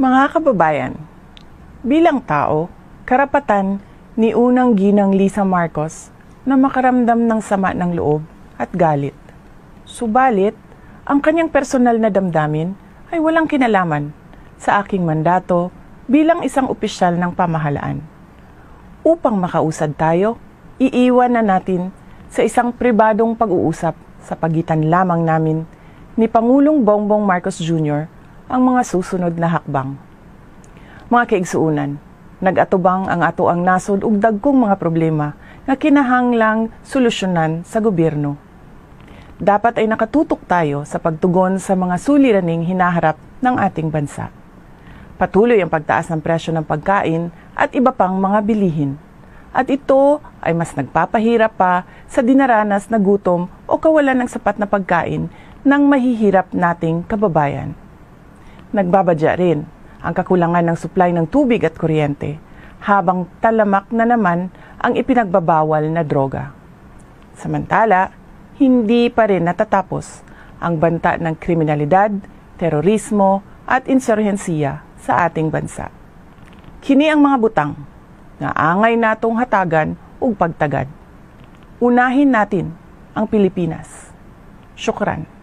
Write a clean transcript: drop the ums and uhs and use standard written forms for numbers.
Mga kababayan, bilang tao, karapatan ni unang ginang Lisa Marcos na makaramdam ng sama ng loob at galit. Subalit, ang kanyang personal na damdamin ay walang kinalaman sa aking mandato bilang isang opisyal ng pamahalaan. Upang makausad tayo, iiwan na natin sa isang pribadong pag-uusap sa pagitan lamang namin ni Pangulong Bongbong Marcos Jr. ang mga susunod na hakbang. Mga kaigsuunan, nag-atubang ang ato ang nasod ug dagkong mga problema nga kinahanglang solusyonan sa gobyerno. Dapat ay nakatutok tayo sa pagtugon sa mga suliraning hinaharap ng ating bansa. Patuloy ang pagtaas ng presyo ng pagkain at iba pang mga bilihin. At ito ay mas nagpapahirap pa sa dinaranas na gutom o kawalan ng sapat na pagkain ng mahihirap nating kababayan. Nagbabadya rin ang kakulangan ng supply ng tubig at kuryente, habang talamak na naman ang ipinagbabawal na droga. Samantala, hindi pa rin natatapos ang banta ng kriminalidad, terorismo at insurhensiya sa ating bansa. Kini ang mga butang nga angay natong hatagan ug pagtagad. Unahin natin ang Pilipinas. Syukran.